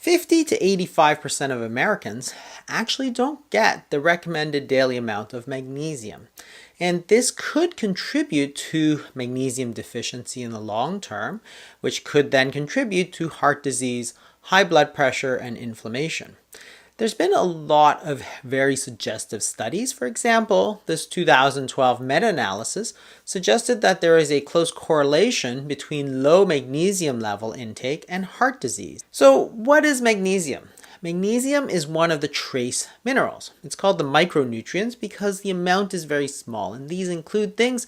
50 to 85% of Americans actually don't get the recommended daily amount of magnesium. And this could contribute to magnesium deficiency in the long term, which could then contribute to heart disease, high blood pressure, and inflammation. There's been a lot of very suggestive studies. For example, this 2012 meta-analysis suggested that there is a close correlation between low magnesium level intake and heart disease. So what is magnesium? Magnesium is one of the trace minerals. It's called the micronutrients because the amount is very small, and these include things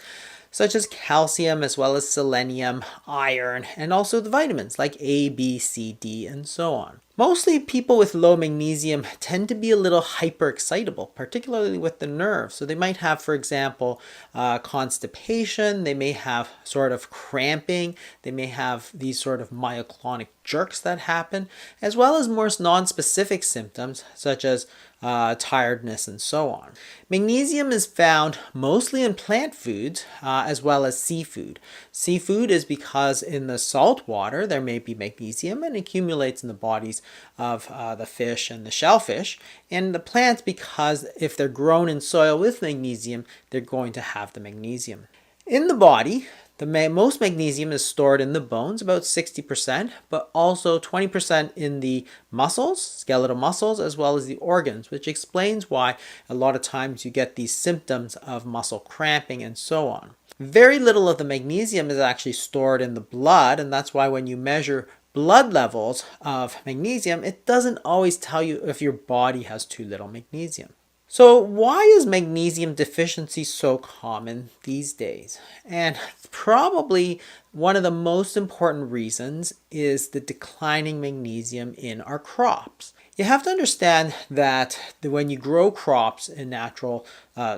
such as calcium as well as selenium, iron, and also the vitamins like A, B, C, D, and so on. Mostly people with low magnesium tend to be a little hyperexcitable, particularly with the nerves. So they might have, for example, constipation, they may have sort of cramping, they may have these sort of myoclonic jerks that happen, as well as more non-specific symptoms such as tiredness and so on. Magnesium is found mostly in plant foods as well as seafood. Seafood is because in the salt water there may be magnesium and accumulates in the bodies of the fish and the shellfish, and the plants because if they're grown in soil with magnesium, they're going to have the magnesium. In the body, the most magnesium is stored in the bones, about 60%, but also 20% in the muscles, skeletal muscles, as well as the organs, which explains why a lot of times you get these symptoms of muscle cramping and so on. Very little of the magnesium is actually stored in the blood, and that's why when you measure blood levels of magnesium, it doesn't always tell you if your body has too little magnesium. So why is magnesium deficiency so common these days? And probably one of the most important reasons is the declining magnesium in our crops. You have to understand that when you grow crops in natural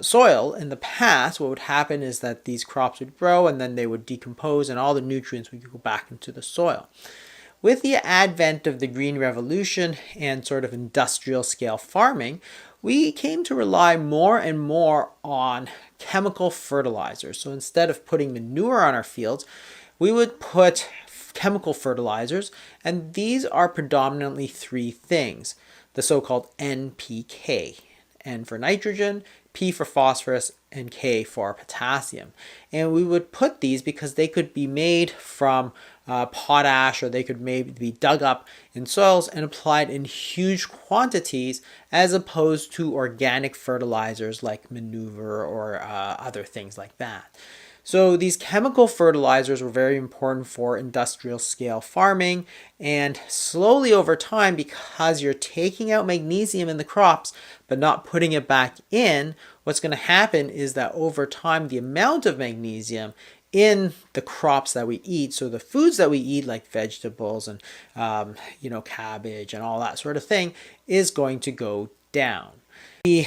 soil, in the past, what would happen is that these crops would grow and then they would decompose and all the nutrients would go back into the soil. With the advent of the Green Revolution and sort of industrial scale farming, we came to rely more and more on chemical fertilizers. So instead of putting manure on our fields, we would put chemical fertilizers, and these are predominantly three things. The so-called NPK, N for nitrogen, P for phosphorus, and K for potassium. And we would put these because they could be made from potash, or they could maybe be dug up in soils and applied in huge quantities as opposed to organic fertilizers like manure or other things like that. So these chemical fertilizers were very important for industrial scale farming, and slowly over time, because you're taking out magnesium in the crops but not putting it back in, what's going to happen is that over time the amount of magnesium in the crops that we eat, so the foods that we eat like vegetables and cabbage and all that sort of thing, is going to go down. The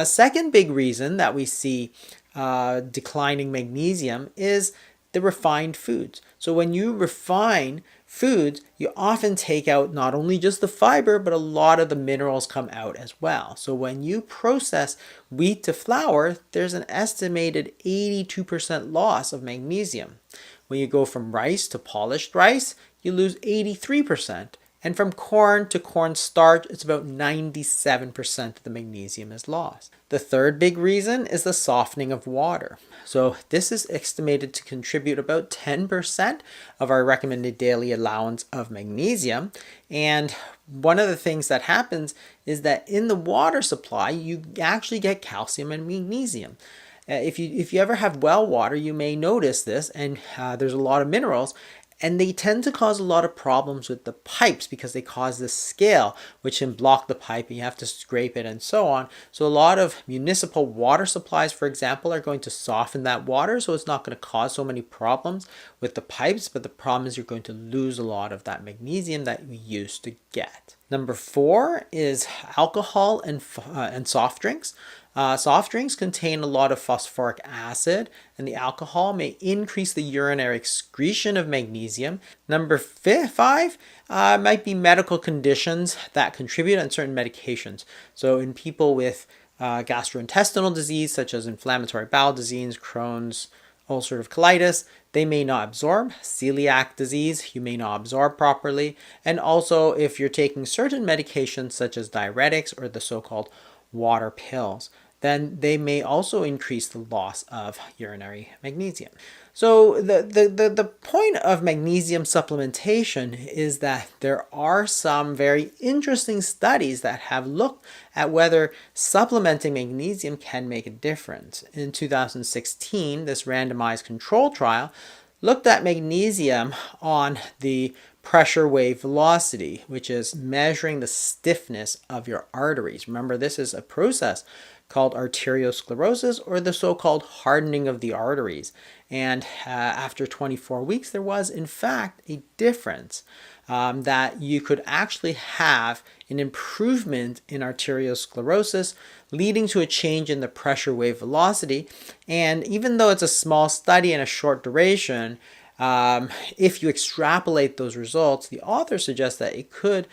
second big reason that we see declining magnesium is the refined foods. So when you refine foods, you often take out not only just the fiber, but a lot of the minerals come out as well. So when you process wheat to flour, there's an estimated 82% loss of magnesium. When you go from rice to polished rice, you lose 83%. And from corn to corn starch, it's about 97% of the magnesium is lost. The third big reason is the softening of water. So this is estimated to contribute about 10% of our recommended daily allowance of magnesium. And one of the things that happens is that in the water supply, you actually get calcium and magnesium. If you ever have well water, you may notice this, and there's a lot of minerals. And they tend to cause a lot of problems with the pipes because they cause this scale, which can block the pipe and you have to scrape it and so on. So a lot of municipal water supplies, for example, are going to soften that water, so it's not going to cause so many problems with the pipes, but the problem is you're going to lose a lot of that magnesium that we used to get. Number 4 is alcohol and soft drinks. Soft drinks contain a lot of phosphoric acid, and the alcohol may increase the urinary excretion of magnesium. Number 5 might be medical conditions that contribute, and certain medications. So in people with gastrointestinal disease, such as inflammatory bowel disease, Crohn's, ulcerative colitis, they may not absorb. Celiac disease, you may not absorb properly. And also if you're taking certain medications such as diuretics or the so-called water pills, then they may also increase the loss of urinary magnesium. So the point of magnesium supplementation is that there are some very interesting studies that have looked at whether supplementing magnesium can make a difference. In 2016, this randomized control trial looked at magnesium on the pressure wave velocity, which is measuring the stiffness of your arteries. Remember, this is a process called arteriosclerosis, or the so-called hardening of the arteries. And after 24 weeks, there was in fact a difference that you could actually have an improvement in arteriosclerosis, leading to a change in the pressure wave velocity. And even though it's a small study and a short duration, if you extrapolate those results, the author suggests that it could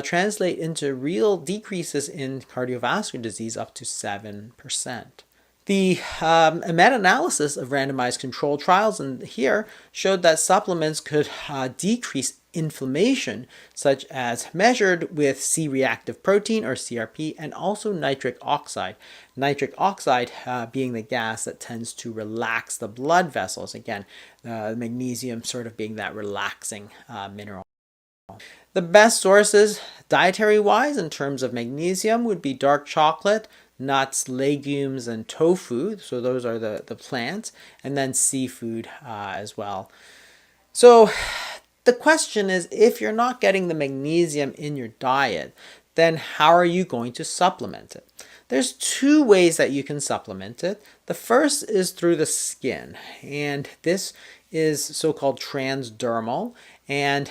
translate into real decreases in cardiovascular disease up to 7%. The meta-analysis of randomized controlled trials in here showed that supplements could decrease inflammation, such as measured with C-reactive protein or CRP, and also nitric oxide. Nitric oxide being the gas that tends to relax the blood vessels. Again, magnesium sort of being that relaxing mineral. The best sources dietary-wise in terms of magnesium would be dark chocolate, nuts, legumes, and tofu. So those are the plants, and then seafood as well. So the question is, if you're not getting the magnesium in your diet, then how are you going to supplement it? There's two ways that you can supplement it. The first is through the skin, and this is so-called transdermal. And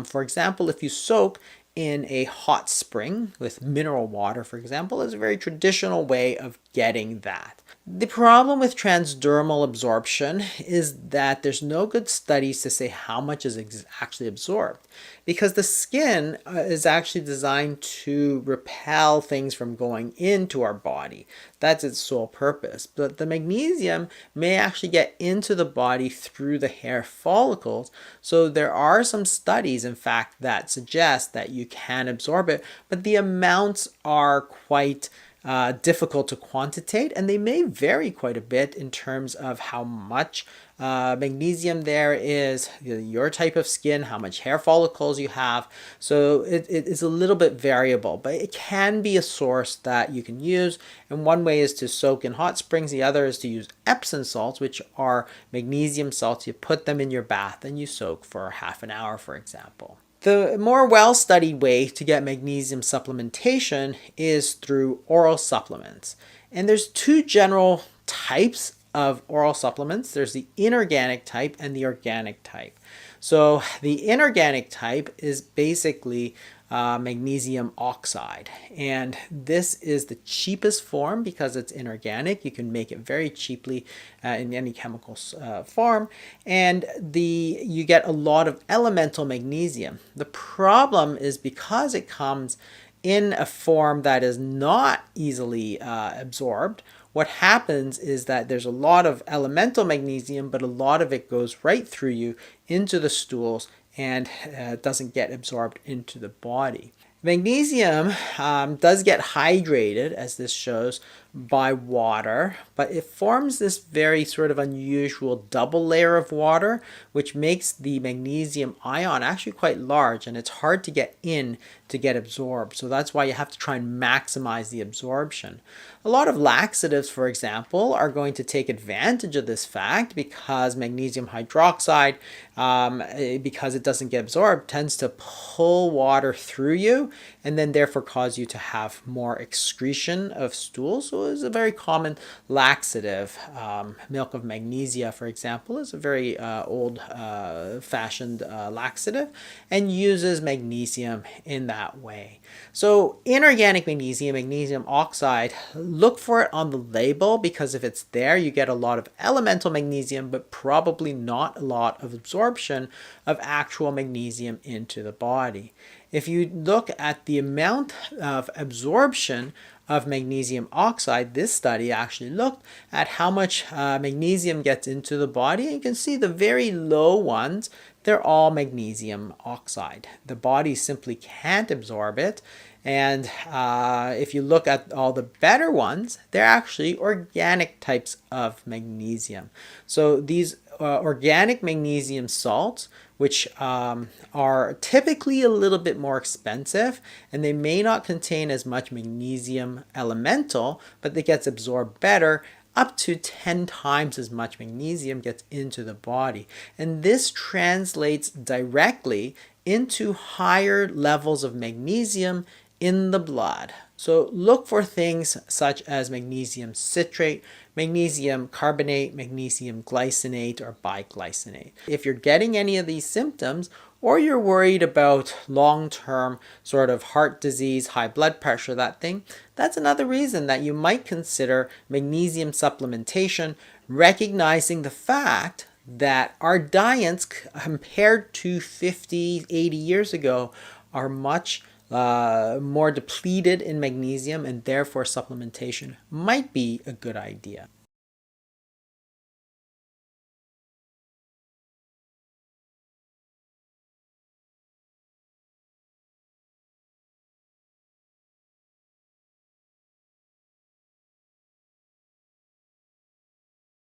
for example, if you soak in a hot spring with mineral water, for example, is a very traditional way of getting that. The problem with transdermal absorption is that there's no good studies to say how much is actually absorbed, because the skin is actually designed to repel things from going into our body. That's its sole purpose. But the magnesium may actually get into the body through the hair follicles. So there are some studies, in fact, that suggest that you can absorb it, but the amounts are quite difficult to quantitate, and they may vary quite a bit in terms of how much magnesium there is, your type of skin, how much hair follicles you have. So it is a little bit variable, but it can be a source that you can use. And one way is to soak in hot springs. The other is to use Epsom salts, which are magnesium salts. You put them in your bath and you soak for half an hour, for example. The more well-studied way to get magnesium supplementation is through oral supplements. And there's two general types of oral supplements. There's the inorganic type and the organic type. So the inorganic type is basically magnesium oxide, and this is the cheapest form because it's inorganic. You can make it very cheaply in any chemical form, and you get a lot of elemental magnesium. The problem is because it comes in a form that is not easily absorbed, what happens is that there's a lot of elemental magnesium, but a lot of it goes right through you into the stools and doesn't get absorbed into the body. Magnesium does get hydrated, as this shows, by water, but it forms this very sort of unusual double layer of water, which makes the magnesium ion actually quite large, and it's hard to get in to get absorbed. So that's why you have to try and maximize the absorption. A lot of laxatives, for example, are going to take advantage of this fact because magnesium hydroxide, because it doesn't get absorbed, tends to pull water through you and then therefore cause you to have more excretion of stool. So it's a very common laxative. Milk of magnesia, for example, is a very old-fashioned laxative and uses magnesium in that way. So inorganic magnesium, magnesium oxide, look for it on the label, because if it's there, you get a lot of elemental magnesium, but probably not a lot of absorption of actual magnesium into the body. If you look at the amount of absorption of magnesium oxide, this study actually looked at how much magnesium gets into the body. And you can see the very low ones, they're all magnesium oxide. The body simply can't absorb it. And if you look at all the better ones, they're actually organic types of magnesium. So these organic magnesium salts, which are typically a little bit more expensive, and they may not contain as much magnesium elemental, but they gets absorbed better. Up to 10 times as much magnesium gets into the body. And this translates directly into higher levels of magnesium in the blood. So look for things such as magnesium citrate, magnesium carbonate, magnesium glycinate, or biglycinate. If you're getting any of these symptoms, or you're worried about long-term sort of heart disease, high blood pressure, that's another reason that you might consider magnesium supplementation, recognizing the fact that our diets compared to 50, 80 years ago are much more depleted in magnesium, and therefore supplementation might be a good idea.